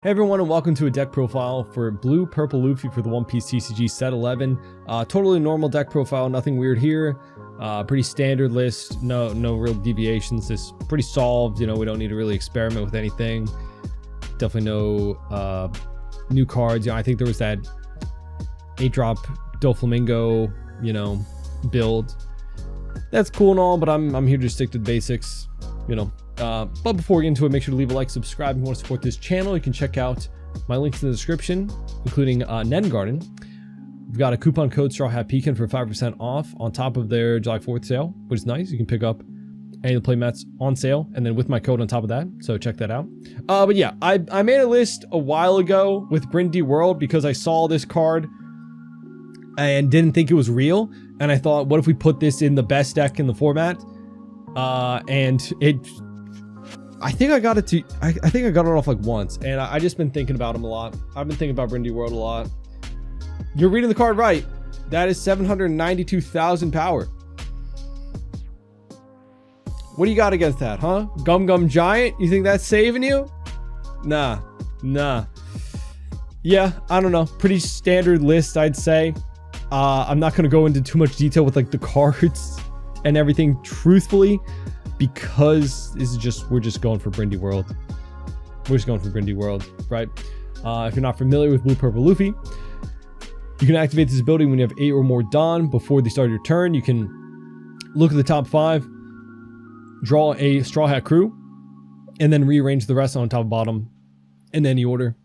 Hey everyone, and welcome to a deck profile for Blue Purple Luffy for the One Piece TCG set 11. Totally normal deck profile, nothing weird here. Pretty standard list, no real deviations. It's pretty solved, you know, we don't need to really experiment with anything. Definitely no new cards. You know, I think there was that 8-drop Doflamingo, you know, build. That's cool and all, but I'm here to stick to the basics, you know. But before we get into it, make sure to leave a like, subscribe if you want to support this channel. You can check out my links in the description, including Nen Garden. We've got a coupon code Straw Hat Pecan for 5% off on top of their July 4th sale, which is nice. You can pick up any of the playmats on sale and then with my code on top of that, so check that out. But yeah, I made a list a while ago with Brindy World because I saw this card and didn't think it was real, and I thought, what if we put this in the best deck in the format? And I think I got it to, I think I got it off like once, and I just been thinking about him a lot. I've been thinking about Brindy World a lot. You're reading the card right. That is 792,000 power. What do you got against that, huh? Gum Gum Giant? You think that's saving you? Nah. Yeah, I don't know. Pretty standard list, I'd say. I'm not gonna go into too much detail with like the cards and everything, truthfully, because this is just, we're just going for Brindy World. We're just going for Brindy World, right? If you're not familiar with Blue Purple Luffy, you can activate this ability when you have 8 or more Dawn before the start of your turn. You can look at the top 5, draw a Straw Hat crew, and then rearrange the rest on top and bottom in any order.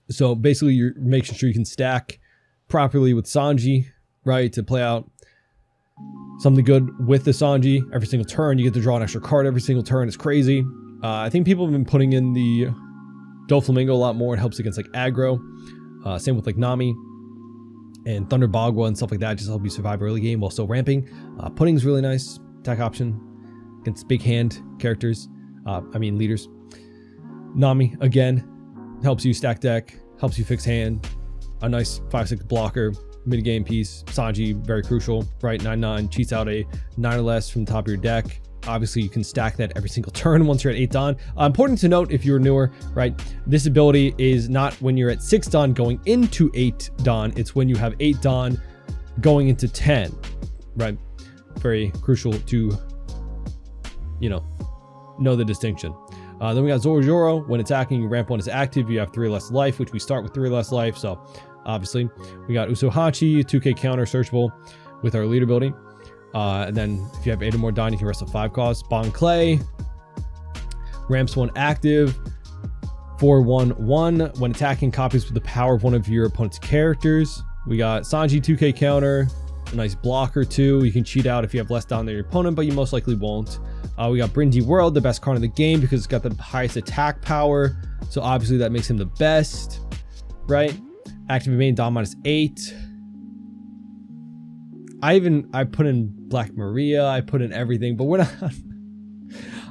So basically, you're making sure you can stack properly with Sanji, right, to play out something good with the Sanji. Every single turn, you get to draw an extra card every single turn. It's crazy. I think people have been putting in the Doflamingo a lot more. It helps against like aggro. Same with like Nami and Thunder Bagua and stuff like that. Just help you survive early game while still ramping. Pudding's really nice attack option against big hand characters. Leaders. Nami, again, helps you stack deck, helps you fix hand. A nice 5/6 blocker. Mid-game piece. Sanji, very crucial, right? 9/9 cheats out a 9 or less from the top of your deck. Obviously, you can stack that every single turn once you're at 8 Dawn. Important to note if you're newer, right? This ability is not when you're at 6 Dawn going into 8 Dawn. It's when you have 8 Dawn going into 10, right? Very crucial to, you know the distinction. Then we got Zoro. When attacking, your ramp 1 is active. You have 3 less life, which we start with 3 less life, so obviously, we got Usohachi, 2k counter, searchable with our leader ability. And then if you have 8 or more Dawn, you can rest a 5 cost. Bon Clay, ramps 1 active, 4/1/1. When attacking, copies with the power of one of your opponent's characters. We got Sanji, 2k counter, a nice blocker too. You can cheat out if you have less Dawn than your opponent, but you most likely won't. We got Brindy World, the best card in the game because it's got the highest attack power. So obviously that makes him the best, right? Active main Dawn -8. I put in Black Maria, I put in everything, but we're not.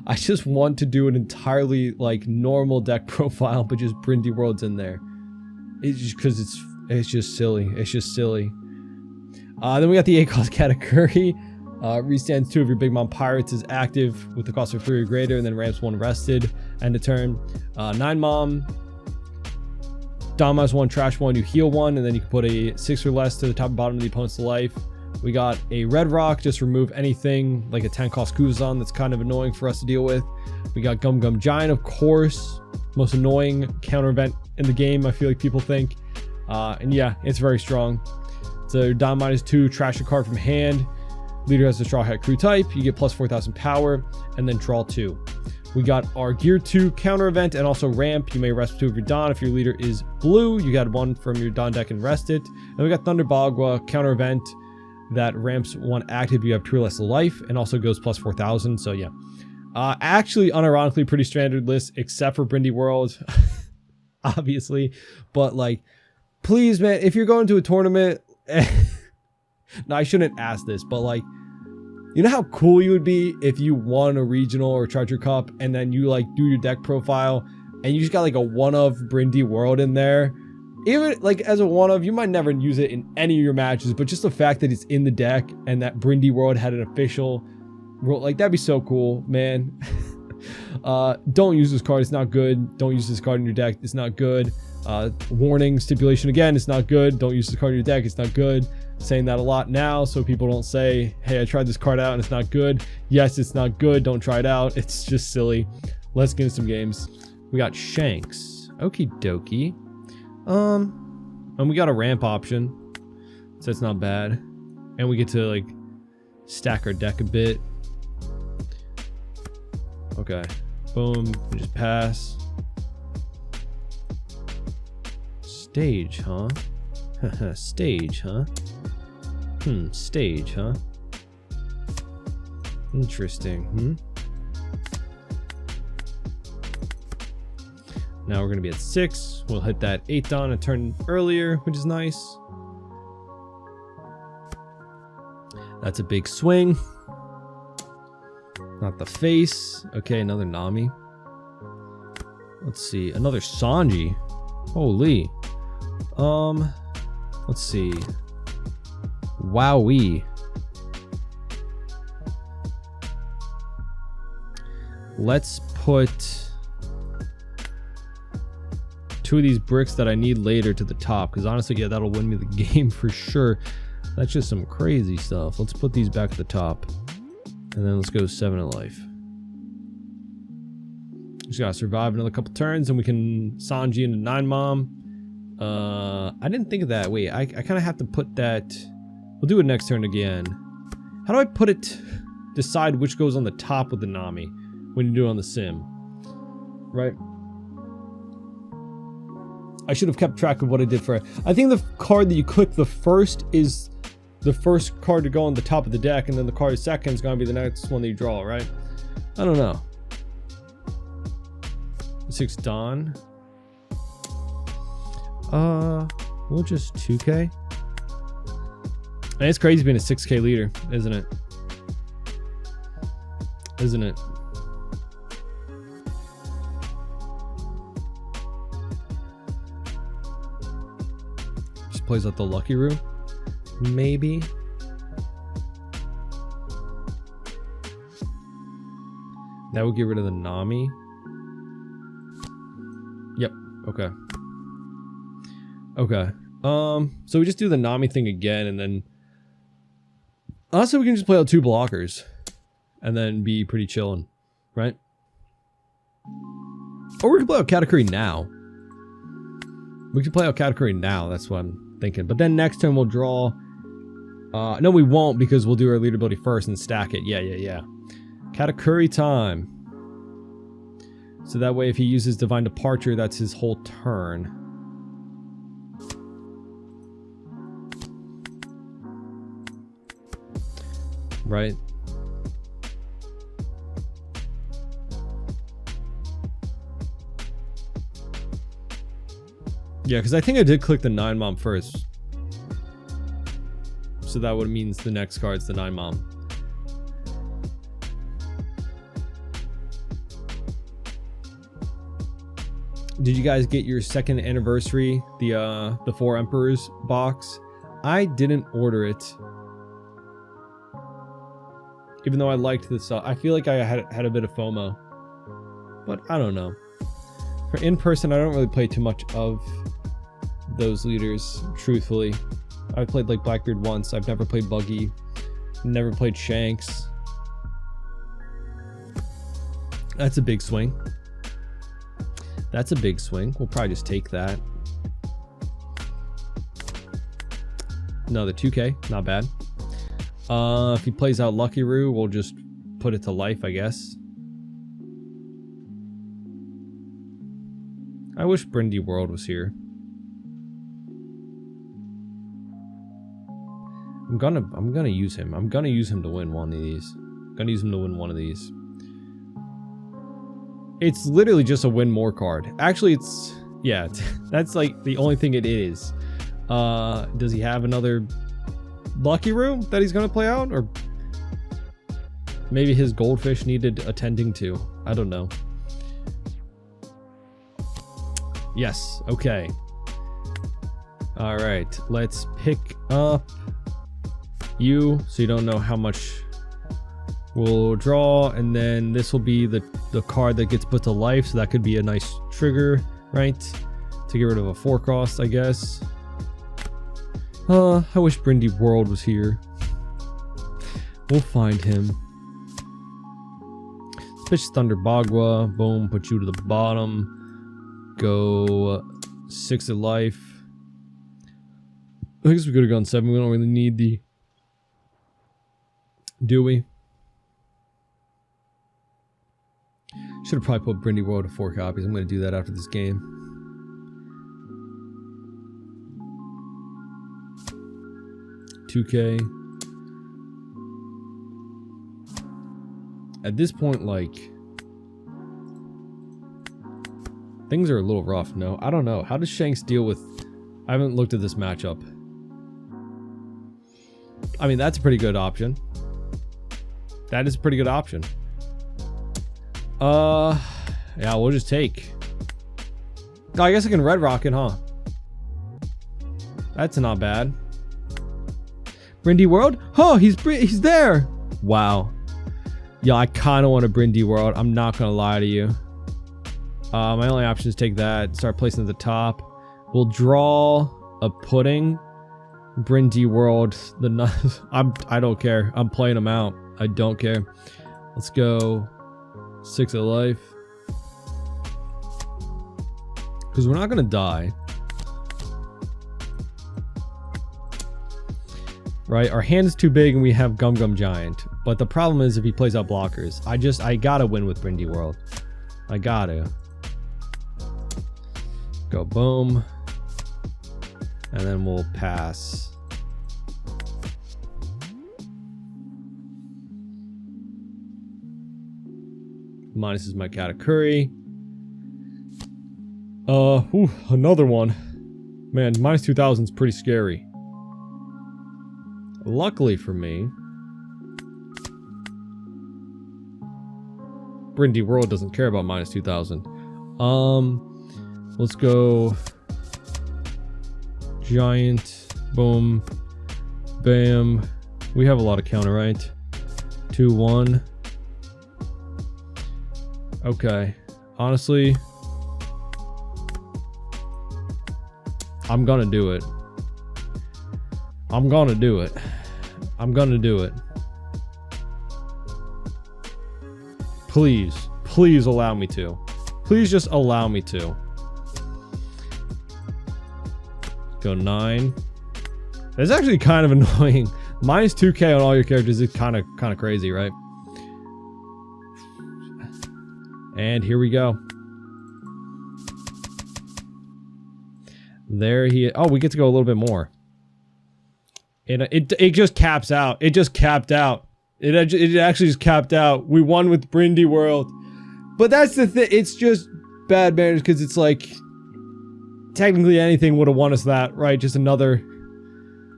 I just want to do an entirely like normal deck profile, but just Brindy World's in there. It's just because it's just silly. It's just silly. Then we got the 8 cost Katakuri. Restands 2 of your Big Mom Pirates is active with the cost of 3 or greater, and then ramps 1 rested end of turn. 9 Mom. Dawn -1, trash 1, you heal 1, and then you can put a 6 or less to the top and bottom of the opponent's life. We got a Red Rock, just remove anything like a 10 cost Kuzan that's kind of annoying for us to deal with. We got Gum Gum Giant, of course, most annoying counter event in the game, I feel like people think. And yeah, it's very strong. So Dawn -2, trash a card from hand. Leader has a Straw Hat crew type, you get plus 4,000 power, and then draw 2. We got our Gear 2 counter event and also ramp. You may rest 2 of your Dawn. If your leader is blue, you got 1 from your Dawn deck and rest it. And we got Thunder Bagua counter event that ramps 1 active. You have 2 or less life and also goes plus 4,000. So yeah, actually, unironically, pretty standard list except for Brindy World, obviously. But like, please, man, if you're going to a tournament, no, I shouldn't ask this, but like, you know how cool you would be if you won a regional or treasure cup and then you like do your deck profile and you just got like a one of Brindy World in there? Even like as a one of, you might never use it in any of your matches, but just the fact that it's in the deck and that Brindy World had an official role, like that'd be so cool, man. Don't use this card, it's not good. Don't use this card in your deck, it's not good. Warning, stipulation again, it's not good. Don't use this card in your deck, it's not good. Saying that a lot now so people don't say, hey, I tried this card out and it's not good. Yes, it's not good, don't try it out. It's just silly. Let's get into some games. We got Shanks. Okie dokie. And we got a ramp option, so that's not bad. And we get to like stack our deck a bit. Okay, boom, we just pass. Stage, huh? Stage, huh? Stage, huh? Interesting, Now we're gonna be at 6. We'll hit that 8 on a turn earlier, which is nice. That's a big swing. Not the face. Okay, another Nami. Let's see, another Sanji. Holy. Let's see. Wowee. Let's put 2 of these bricks that I need later to the top, because honestly, yeah, that'll win me the game for sure. That's just some crazy stuff. Let's put these back at the top, and then let's go 7 of life. Just gotta survive another couple turns, and we can Sanji into 9 mom. I didn't think of that. Wait, I kind of have to put that. We'll do it next turn again. How do I put it? Decide which goes on the top with the Nami when you do it on the sim, right? I should have kept track of what I did for it. I think the card that you click the first is the first card to go on the top of the deck, and then the card second is going to be the next one that you draw, right? I don't know. 6 Dawn. We'll just 2K. And it's crazy being a 6K leader, isn't it? Isn't it? Just plays out the Lucky Room. Maybe. That would get rid of the Nami. Yep. Okay. Okay. So we just do the Nami thing again, and then honestly we can just play out 2 blockers and then be pretty chillin', right? Or we can play out Katakuri now. We can play out Katakuri now, that's what I'm thinking. But then next turn we'll draw. No, we won't, because we'll do our leader ability first and stack it. Yeah. Katakuri time. So that way if he uses Divine Departure, that's his whole turn. Right? Yeah, because I think I did click the 9 mom first. So that would means the next card's the 9 mom. Did you guys get your 2nd anniversary, the 4 Emperors box? I didn't order it. Even though I liked this, I feel like I had a bit of FOMO. But I don't know. For in-person, I don't really play too much of those leaders, truthfully. I've played like Blackbeard once. I've never played Buggy. Never played Shanks. That's a big swing. That's a big swing. We'll probably just take that. Another 2K. Not bad. If he plays out Lucky Roo, we'll just put it to life, I guess. I wish Brindy World was here. I'm gonna use him. I'm gonna use him to win one of these. I'm gonna use him to win one of these. It's literally just a win more card. Actually, it's yeah. That's like the only thing it is. Does he have another Lucky Room that he's gonna play out, or maybe his goldfish needed attending to? I don't know. Yes. Okay. All right. Let's pick up you, so you don't know how much We'll draw, and then this will be the card that gets put to life, so that could be a nice trigger, right? To get rid of a 4-cost, I guess. I wish Brindy World was here. We'll find him. Pitch Thunder Bagua. Boom, put you to the bottom. Go 6 of life. I guess we could have gone 7. We don't really need the... Do we? Should have probably put Brindy World to 4 copies. I'm going to do that after this game. $2K. At this point, like, things are a little rough. No, I don't know. How does Shanks deal with... I haven't looked at this matchup. I mean, that's a pretty good option. That is a pretty good option. Yeah, we'll just take. Oh, I guess I can Red Rocket, huh? That's not bad. Brindy World? Oh, he's there. Wow. Yeah, I kind of want a Brindy World. I'm not gonna lie to you. My only option is take that. Start placing at the top. We'll draw a pudding. Brindy World. I don't care. I'm playing them out. I don't care. Let's go 6 of life. Because we're not gonna die. Right? Our hand is too big and we have Gum Gum Giant. But the problem is if he plays out blockers. I gotta win with Brindy World. I gotta. Go boom. And then we'll pass. Minus is my Katakuri. Another one. Man, minus 2000 is pretty scary. Luckily for me, Brindy World doesn't care about minus 2000. Let's go Giant. Boom. Bam. We have a lot of counter, right? 2-1. Okay. Honestly, I'm gonna do it. I'm gonna do it. I'm gonna do it. Please. Please allow me to. Please just allow me to. Go 9. That's actually kind of annoying. Minus 2K on all your characters is kind of crazy, right? And here we go. There he is. Oh, we get to go a little bit more. It just caps out. It just capped out. It actually just capped out. We won with Brindy World. But that's the thing. It's just bad manners because it's like... Technically anything would have won us that, right? Just another...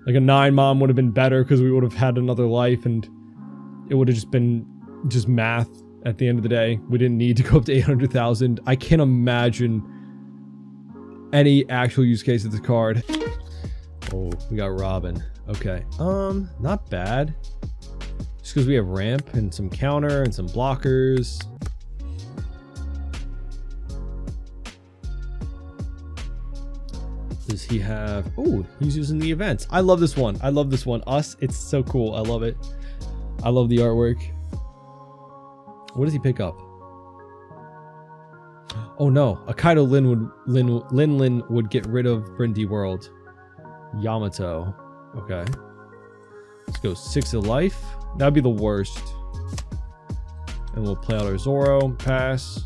Like a 9 mom would have been better because we would have had another life and... It would have just been... Just math at the end of the day. We didn't need to go up to 800,000. I can't imagine... any actual use case of this card. Oh, we got Robin. Okay. Not bad. Just because we have ramp and some counter and some blockers. Does he have... Oh, he's using the events. I love this one. I love this one. Us. It's so cool. I love it. I love the artwork. What does he pick up? Oh no, a Kaido Lin would get rid of Brindy World. Yamato. Okay. Let's go 6 of life. That'd be the worst. And we'll play out our Zoro. Pass.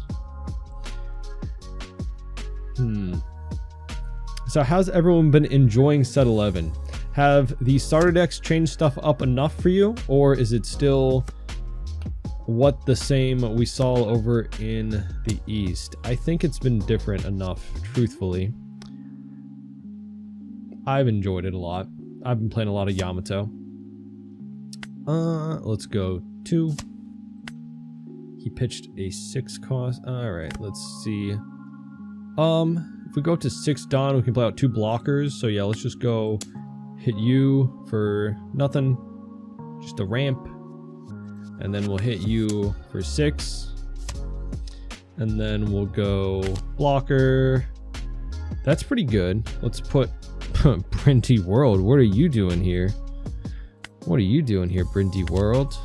So how's everyone been enjoying set 11? Have the starter decks changed stuff up enough for you? Or is it still... what the same we saw over in the East? I think it's been different enough, truthfully. I've enjoyed it a lot. I've been playing a lot of Yamato. Let's go 2. He pitched a 6 cost. Alright, let's see. If we go to 6 Dawn, we can play out 2 blockers. So yeah, let's just go hit you for nothing. Just a ramp. And then we'll hit you for 6. And then we'll go blocker. That's pretty good. Let's put Brindy World. What are you doing here? What are you doing here, Brindy World?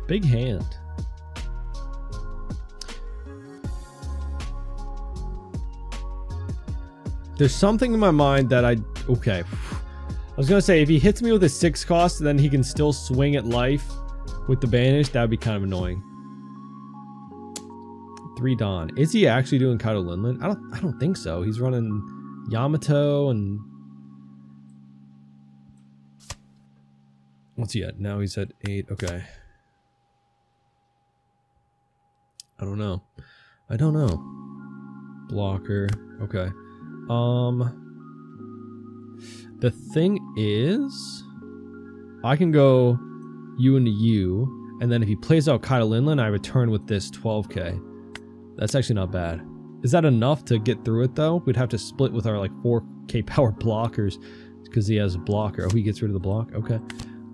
Big hand. There's something in my mind that okay. I was gonna say if he hits me with a 6 cost, then he can still swing at life with the banish. That would be kind of annoying. 3 Don. Is he actually doing Kaido Linlin? I don't think so. He's running Yamato and what's he at? Now he's at 8. Okay. I don't know. I don't know. Blocker. Okay. The thing is, I can go you into you, and then if he plays out Kaido Linlin, I return with this 12k. That's actually not bad. Is that enough to get through it though? We'd have to split with our like 4k power blockers because he has a blocker. Oh, he gets rid of the block. Okay.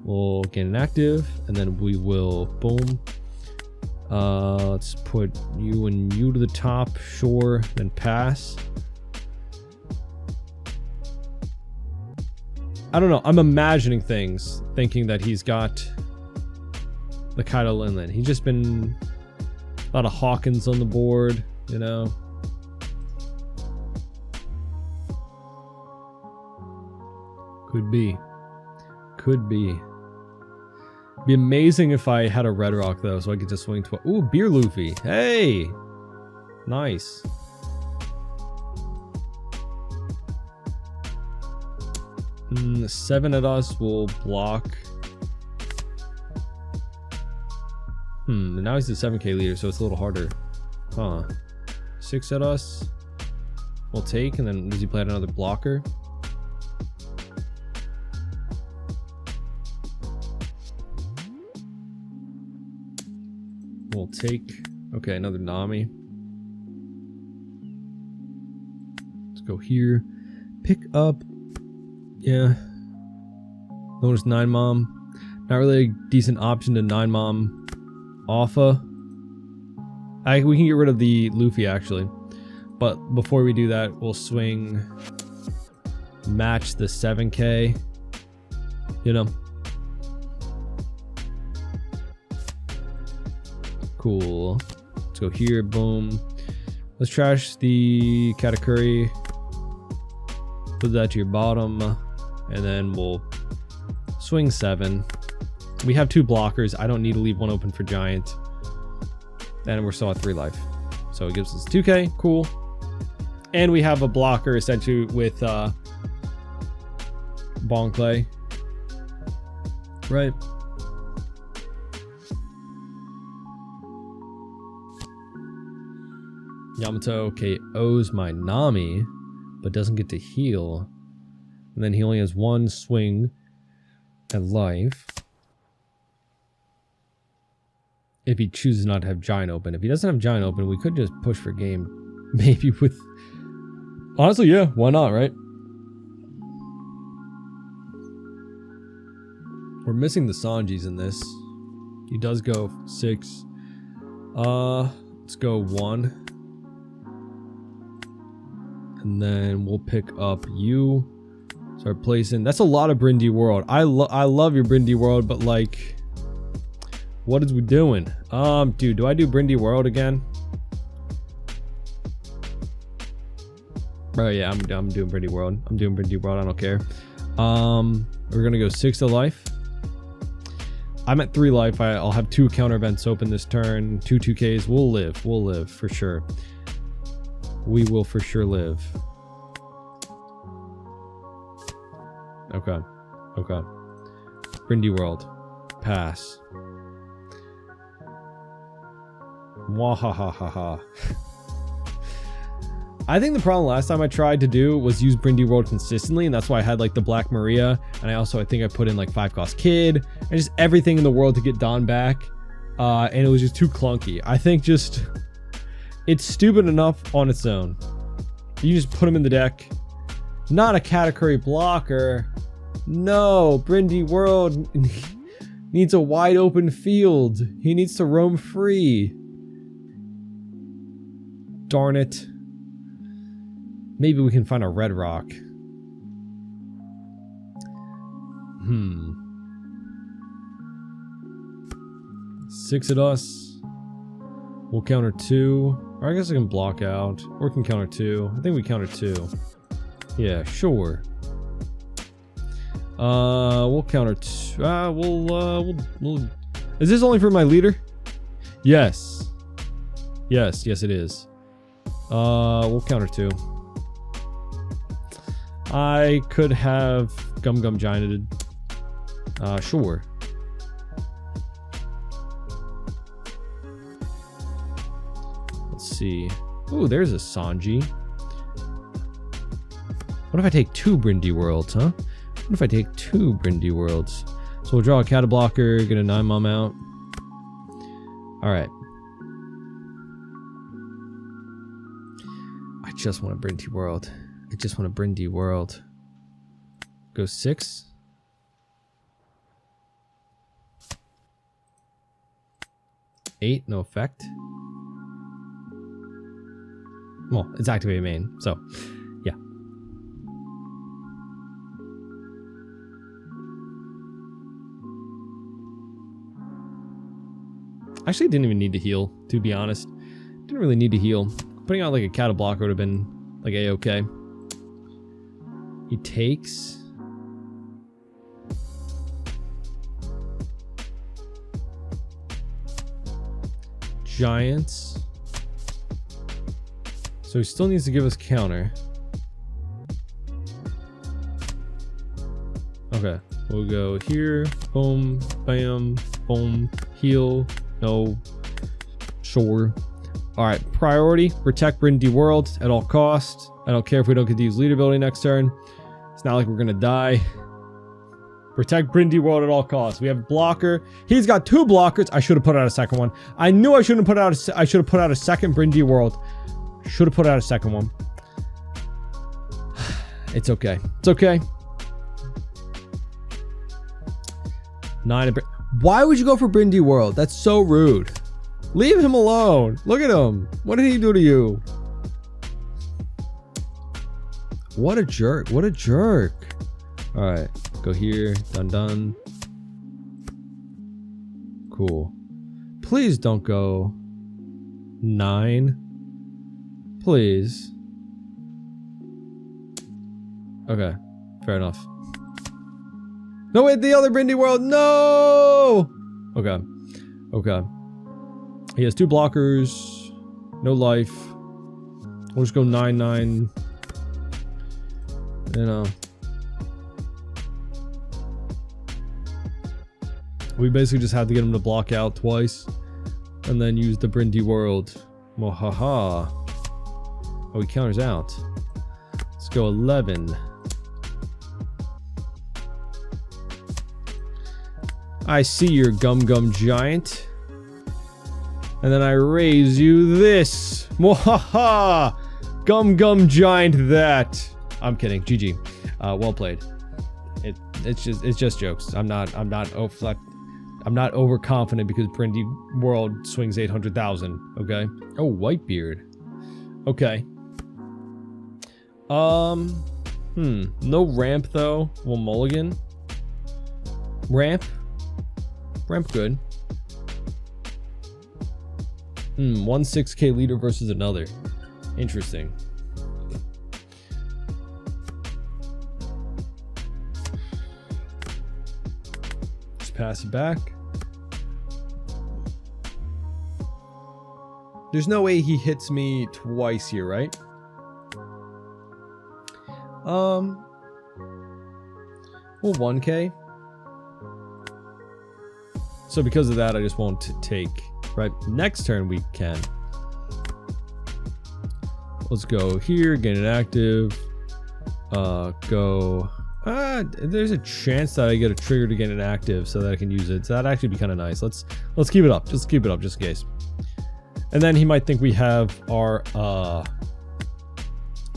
We'll gain an active, and then we will boom. Let's put you and you to the top, sure, then pass. I don't know. I'm imagining things, thinking that he's got the Kaido Linlin. He's just been a lot of Hawkins on the board, you know. Could be. Could be. Be amazing if I had a Red Rock though, so I could just swing to. Ooh, Beer Luffy. Hey, nice. Mm, 7 at us will block. Now he's the 7k leader, so it's a little harder. Huh. 6 at us. We'll take, and then does he play out another blocker? We'll take. Okay, another Nami. Let's go here. Pick up. Yeah. Notice 9 Mom. Not really a decent option to 9 Mom Alpha. We can get rid of the Luffy actually. But before we do that, we'll swing. Match the 7k. You know. Cool. Let's go here. Boom. Let's trash the Katakuri. Put that to your bottom. And then we'll swing 7. We have 2 blockers. I don't need to leave 1 open for Giant. And we're still at 3 life. So it gives us 2k. Cool. And we have a blocker essentially with Bon Clay. Right. Yamato KOs my Nami, but doesn't get to heal. And then he only has 1 swing at life. If he chooses not to have Giant open. If he doesn't have Giant open, we could just push for game. Maybe with... Honestly, yeah, why not, right? We're missing the Sanjis in this. He does go 6. Let's go 1. And then we'll pick up you. Start placing. That's a lot of Brindy World. I love your Brindy World, but like, what is we doing? Dude, do I do Brindy World again? Oh yeah, I'm doing Brindy World. I'm doing Brindy World. I don't care. We're gonna go 6 to life. I'm at 3 life. I'll have 2 counter events open this turn. 2 2Ks. We'll live. We'll live for sure. We will for sure live. Okay. Okay. Brindy World. Pass. Wahahaha. I think the problem last time I tried to do was use Brindy World consistently, and that's why I had like the Black Maria, and I think I put in like 5 cost Kid, and just everything in the world to get Don back, and it was just too clunky. I think just... It's stupid enough on its own. You just put them in the deck, Not a category blocker. No, Brindy World needs a wide open field. He needs to roam free. Darn it. Maybe we can find a red rock. 6 at us. We'll counter 2. Or I guess I can block out. Or we can counter 2. I think we counter 2. Yeah, sure. We'll counter 2. We'll. Is this only for my leader? Yes. Yes, it is. We'll counter 2. I could have Gum Gianted. Sure. Let's see. Ooh, there's a Sanji. What if I take 2 Brindy Worlds, huh? What if I take 2 Brindy Worlds? So we'll draw a Cata Blocker, get a 9-mom out. Alright. I just want a Brindy World. I just want a Brindy World. Go 6. Eight, no effect. Well, it's activated main, so yeah. Actually, didn't even need to heal, to be honest. Didn't really need to heal. Putting out like a Cata Blocker would have been like a-okay. He takes. Giants. So he still needs to give us counter. Okay, we'll go here. Boom, bam, boom, heal. No. Sure. Alright, priority. Protect Brindy World at all costs. I don't care if we don't get to use leader ability next turn. It's not like we're gonna die. Protect Brindy World at all costs. We have blocker. He's got 2 blockers. I should have put out a second one. I knew I shouldn't put out I should have put out a second Brindy World. Should have put out a second one. It's okay. It's okay. 9. Why would you go for Brindy World? That's so rude. Leave him alone. Look at him. What did he do to you? What a jerk. What a jerk. Alright. Go here. Done. Cool. Please don't go 9. Please. Okay. Fair enough. No, wait. The other Brindy World. No! Okay. Okay. He has 2 blockers. No life. We'll just go 9-9. You know. We basically just had to get him to block out twice. And then use the Brindy World. Mohaha. Oh, he counters out. Let's go 11. I see your Gum Giant. And then I raise you this. Mohaha. Gum Giant that. I'm kidding. GG. Well played. It's just jokes. I'm not overconfident because Brindy World swings 800,000. Okay. Oh, Whitebeard. Okay. No ramp though. Well, mulligan. Ramp good. 1 6K leader versus another. Interesting. Just pass it back. There's no way he hits me twice here, right? Well, 1K. So because of that, I just won't take. Right, next turn we can. Let's go here, get it active. Go. There's a chance that I get a trigger to get it active so that I can use it. So that'd actually be kind of nice. Let's keep it up. Just keep it up, just in case. And then he might think we have our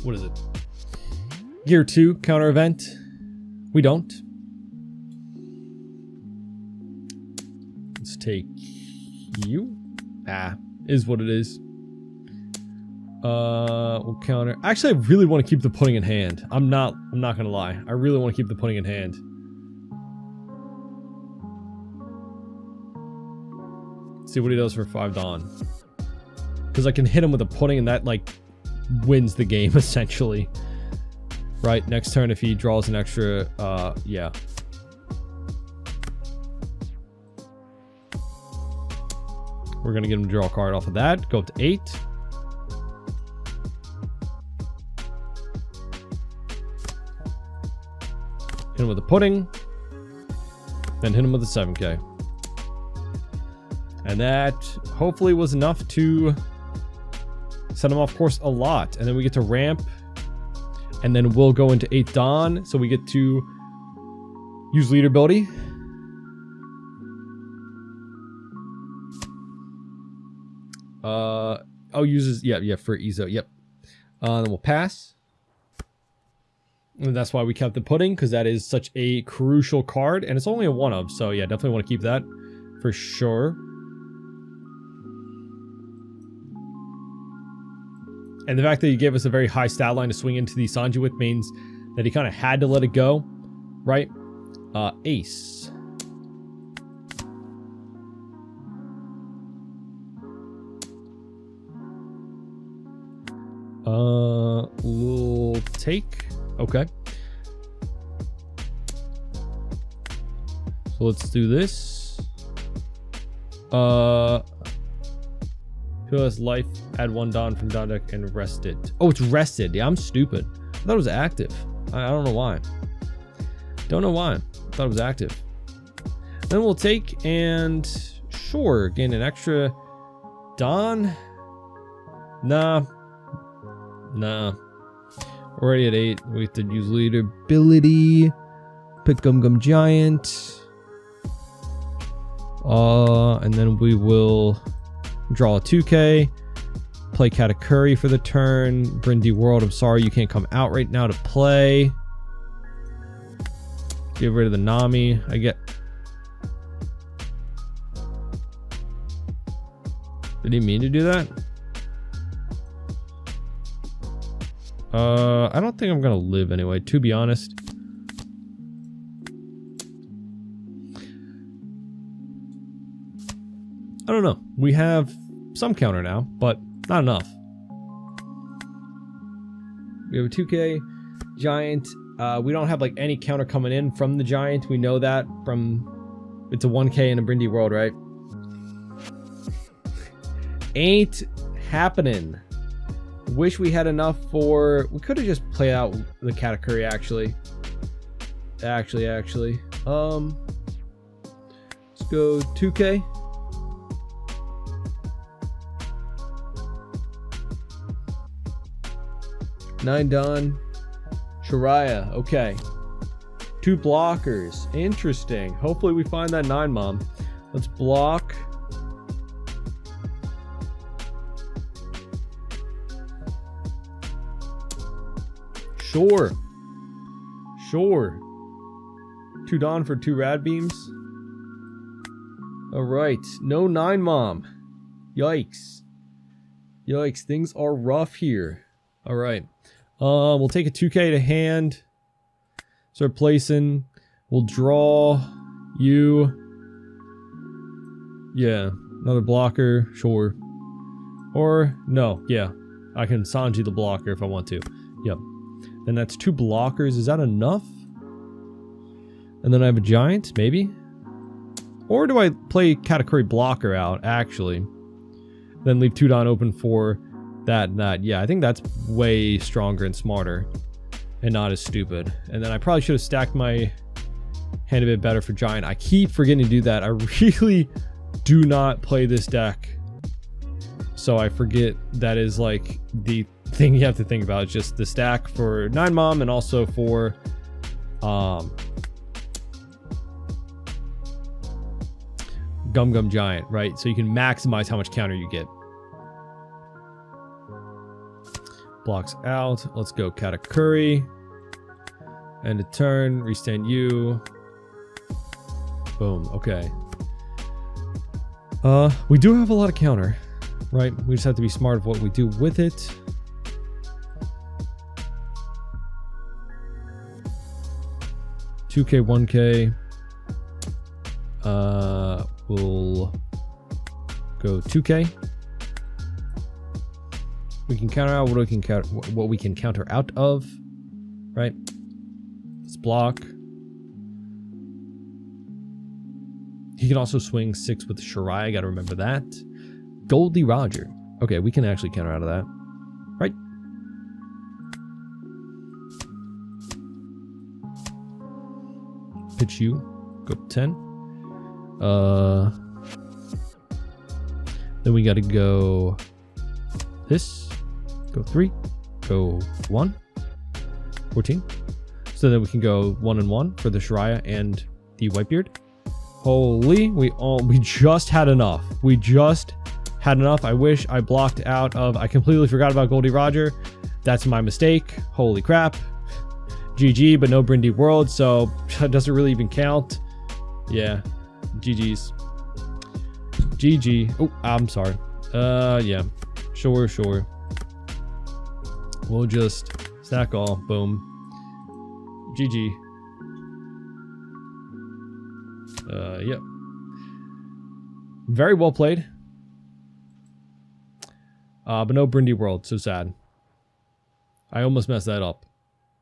what is it? Gear 2, counter event. We don't. Let's take you. Is what it is. We'll counter. Actually, I really want to keep the pudding in hand. I'm not gonna lie. I really want to keep the pudding in hand. See what he does for 5 Dawn. Because I can hit him with a pudding and that, like, wins the game, essentially. Right, next turn if he draws an extra, yeah. We're gonna get him to draw a card off of that. Go up to 8. Hit him with a pudding. Then hit him with a 7K. And that hopefully was enough to send him off course a lot. And then we get to ramp. And then we'll go into 8 Dawn. So we get to use leader ability. Oh, uses, yeah, for Ezo, yep. Then we'll pass. And that's why we kept the pudding, because that is such a crucial card. And it's only a 1-of, so yeah, definitely want to keep that for sure. And the fact that he gave us a very high stat line to swing into the Sanji with means that he kind of had to let it go, right? Ace. We'll take. Okay. So let's do this. Who has life? Add 1 Dawn from Dawn deck and rest it. Oh, it's rested. Yeah, I'm stupid. I thought it was active. I don't know why. Don't know why. I thought it was active. Then we'll take and sure, gain an extra Dawn. Nah. Already at 8. We have to use leader ability. Pick Gum Giant. And then we will draw a 2K. Play Katakuri for the turn. Brindy World, I'm sorry you can't come out right now to play. Get rid of the Nami. I get. Did he mean to do that? I don't think I'm gonna live anyway, to be honest. I don't know. We have some counter now, but not enough. We have a 2K giant. We don't have like any counter coming in from the giant. We know that from it's a 1K in a Brindy World, right? Ain't happening. Wish we had enough for. We could have just played out the Katakuri actually. Actually. Let's go 2K. Nine Dawn. Shiraya. Okay. 2 blockers. Interesting. Hopefully we find that 9 Mom. Let's block. Sure. 2 Dawn for 2 Rad Beams. Alright. No 9 Mom. Yikes. Things are rough here. Alright. We'll take a 2K to hand. Start placing. We'll draw you. Yeah. Another blocker. Sure. Or, no. Yeah. I can Sanji the blocker if I want to. Yep. Then that's 2 blockers. Is that enough? And then I have a giant, maybe? Or do I play Katakuri blocker out, actually? Then leave 2 Dawn open for that. Yeah, I think that's way stronger and smarter. And not as stupid. And then I probably should have stacked my hand a bit better for giant. I keep forgetting to do that. I really do not play this deck. So I forget that is like the thing you have to think about. It's just the stack for 9 Mom and also for Gum Giant, right? So you can maximize how much counter you get. Blocks out. Let's go Katakuri. End of turn. Restand you. Boom. Okay. We do have a lot of counter, right? We just have to be smart of what we do with it. $2K, $1K. We'll go 2K. We can counter out what we can counter out of, right? Let's block. He can also swing 6 with the Shirai. I gotta remember that. Goldie Roger. Okay, we can actually counter out of that, right? Pitch you. Go 10. Then we gotta go this. Go 3. Go 1. 14. So then we can go 1 and 1 for the Shiraya and the Whitebeard. Holy, we just had enough. We just had enough. I wish I blocked out of, I completely forgot about Goldie Roger. That's my mistake. Holy crap. GG, but no Brindy World, so it doesn't really even count. Yeah, GG's. GG. Oh, I'm sorry. Yeah, sure. We'll just stack all. Boom. GG. Yep. Very well played. But no Brindy World. So sad. I almost messed that up.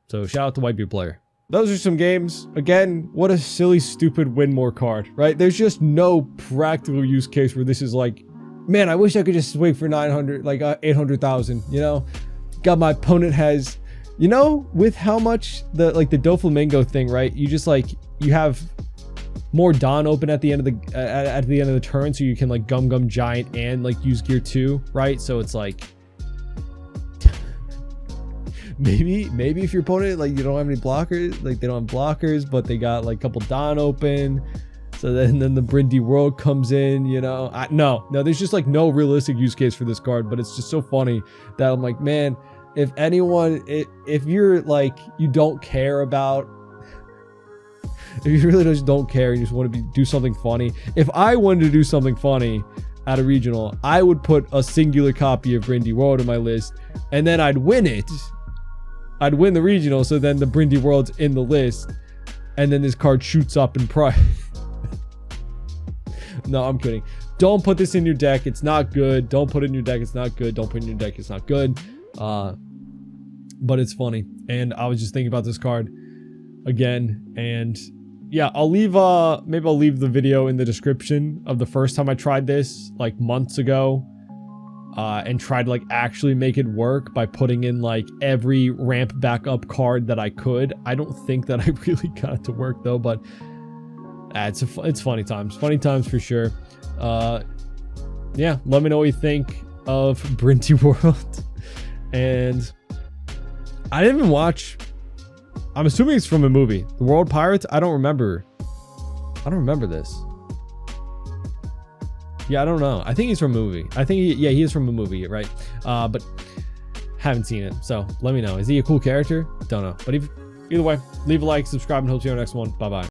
So shout out to Whitebeard player. Those are some games. Again, what a silly, stupid win more card, right? There's just no practical use case where this is like, man, I wish I could just swing for 900, like 800,000, you know? God, my opponent has, you know, with how much the Doflamingo thing, right? You just like, you have more Dawn open at the end of the turn, so you can like Gum Giant and like use Gear 2, right? So it's like, maybe if your opponent, like, you don't have any blockers, like they don't have blockers, but they got like a couple Dawn open, so then the Brindy World comes in, you know? No, there's just like no realistic use case for this card, but it's just so funny that I'm like, man, if anyone, if you're like, you don't care about, if you really just don't care and you just want to do something funny. If I wanted to do something funny at a regional, I would put a singular copy of Brindy World on my list, and then I'd win it. I'd win the regional, so then the Brindy World's in the list, and then this card shoots up in price. No, I'm kidding. Don't put this in your deck. It's not good. Don't put it in your deck. It's not good. Don't put it in your deck. It's not good. But it's funny. And I was just thinking about this card again, and yeah, I'll leave maybe I'll leave the video in the description of the first time I tried this like months ago, and tried to like actually make it work by putting in like every ramp back up card that I could. I don't think that I really got it to work though, but it's funny times for sure. Yeah, let me know what you think of Brindy World. And I didn't even watch, I'm assuming it's from a movie, The World Pirates. I don't remember this. Yeah, I don't know. I think he's from a movie. I think he is from a movie, right? But haven't seen it, so let me know. Is he a cool character? Don't know. But either way, leave a like, subscribe, and hope to see you on the next one. Bye bye.